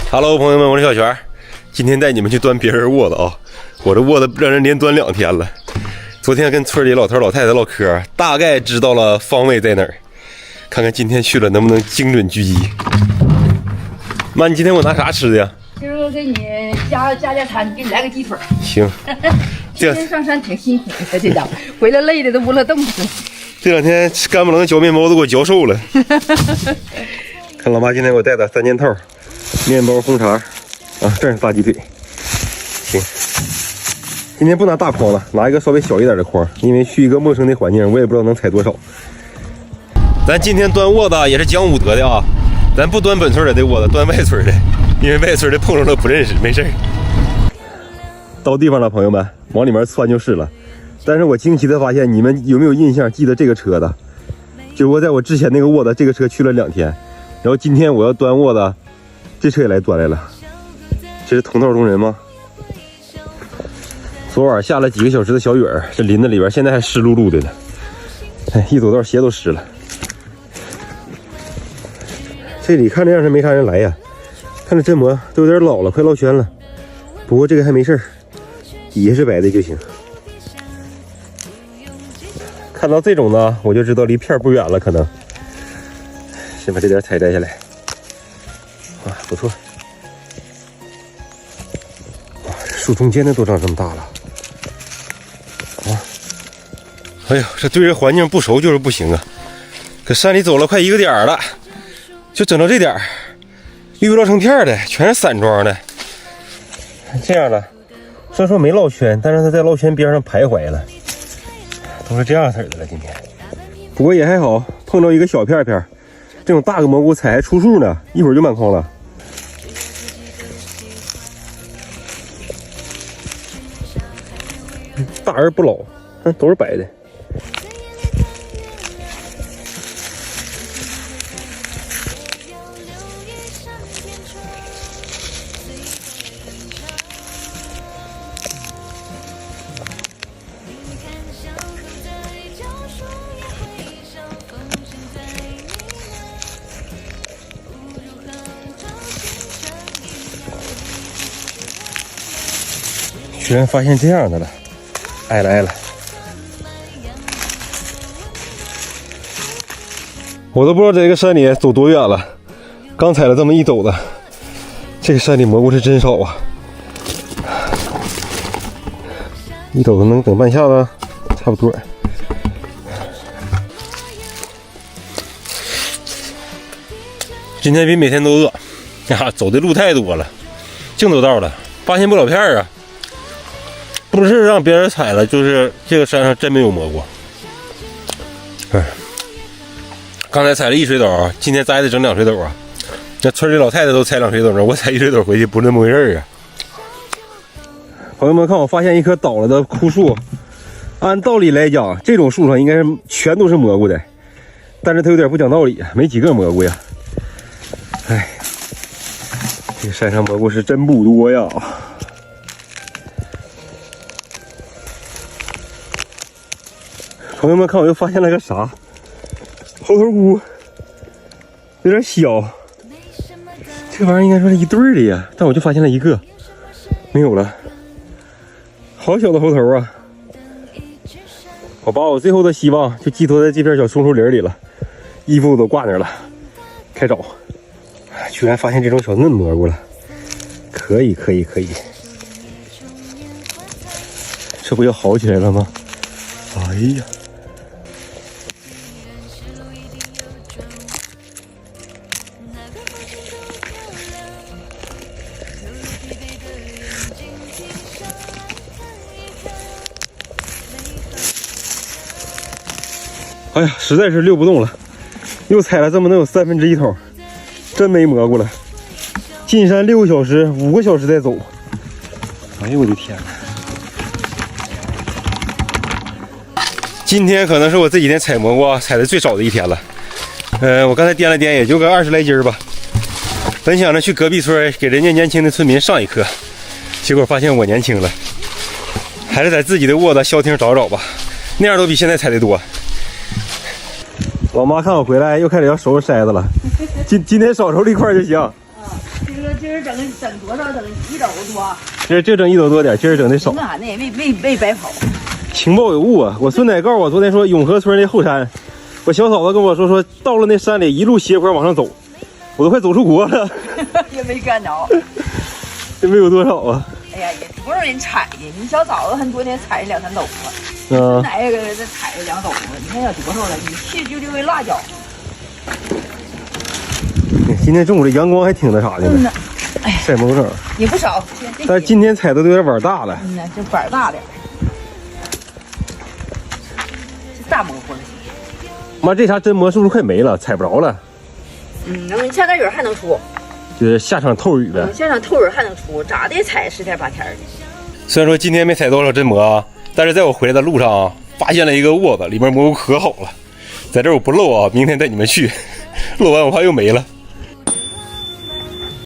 Hello， 朋友们，我是小泉，今天带你们去端别人窝子啊！我这窝子让人连端2天了。昨天跟村里老头老太太唠嗑，大概知道了方位在哪儿，看看今天去了能不能精准狙击。妈，你今天给我拿啥吃的呀？今儿给你加餐，给你来个鸡腿。行。今天上山挺辛苦的，这家伙回来累的都不乐动弹。这2天干不能嚼面包都给我嚼瘦了。看老妈今天给我带的3件套，面包、红肠啊，这是大鸡腿。行，今天不拿大筐了，拿一个稍微小一点的筐，因为去一个陌生的环境，我也不知道能采多少。咱今天端窝子也是讲武德的啊，咱不端本村的窝子，端外村的，因为外村的碰着了不认识，没事儿。到地方了，朋友们，往里面窜就是了。但是我惊奇的发现，你们有没有印象记得这个车的？就是我在我之前那个窝子，这个车去了2天，然后今天我要端窝子，这车也来端来了。这是同道中人吗？昨晚下了几个小时的小雨儿，这林子里边现在还湿漉漉的呢。哎，一走道鞋都湿了。这里看这样是没啥人来呀，看着真模都有点老了，快落圈了。不过这个还没事儿，底下是白的就行。看到这种呢，我就知道离片不远了，可能。先把这点采摘下来。啊，不错。哇，树中间的都长这么大了。啊，哎呀，这对这环境不熟就是不行啊。搁山里走了快1个点了，就整到这点儿，绿落成片的，全是散装的。这样的，虽然说没落圈，但是它在落圈边上徘徊了。都是这样式的了，今天。不过也还好，碰到一个小片片，这种大个蘑菇采还出数呢，一会儿就满筐了。大而不老，看都是白的。居然发现这样的了，挨了。我都不知道这个山里走多远了，刚采了这么一斗子，这个山里蘑菇是真少啊！一斗子能等半下子，差不多。今天比每天都饿呀，走的路太多了，净走道了，发现不少片啊。不是让别人采了，就是这个山上真没有蘑菇。刚才采了1水斗，今天再得整2水斗啊！那村里老太太都采2水斗呢，我采1水斗回去不是那么回事啊！朋友们，看我发现一棵倒了的枯树，按道理来讲，这种树上应该是全都是蘑菇的，但是它有点不讲道理，没几个蘑菇呀。哎，这个山上蘑菇是真不多呀！朋友们看，我又发现了个啥？猴头菇，有点小。这玩意儿应该说是一对儿的呀，但我就发现了一个，没有了。好小的猴头啊！我把我最后的希望就寄托在这片小松树林里了，衣服都挂那儿了，开找。居然发现这种小嫩蘑菇了，可以，这不要好起来了吗？哎呀！哎呀，实在是溜不动了，又采了这么能有1/3桶，真没蘑菇了。进山6个小时，5个小时再走。哎呦我的天哪！今天可能是我这几天采蘑菇采的最少的一天了。我刚才掂了掂，也就个20来斤吧。本想着去隔壁村给人家年轻的村民上一课，结果发现我年轻了，还是在自己的窝子消停找找吧，那样都比现在采的多。老妈看我回来，又开始要收拾筛子了。今天少收了一块就行。今儿整多少？整1斗多。这整1斗多点，今儿整的少。那也没白跑。情报有误啊！我孙奶告诉我，昨天说永和村那后山，我小嫂子跟我说到了那山里一路斜坡往上走，我都快走出国了。也没干着。这没有多少啊。哎呀，也不容易踩的。你小嫂子昨天踩2、3斗子，哪个这踩2斗子？你看要多少了？你去就这位辣椒。今天中午这阳光还挺那啥的呢，晒蒙整也不少。但是今天踩的都有点碗大了。这碗大点。这大蘑菇了。妈，这茬真蘑是不是快没了？踩不着了。能下点雨还能出。就是下场透雨呗。下场透雨还能出，咋的踩10天8天的。虽然说今天没采多少真蘑啊，但是在我回来的路上啊，发现了一个窝子，里面蘑菇可好了。在这儿我不漏啊，明天带你们去，漏完我怕又没了。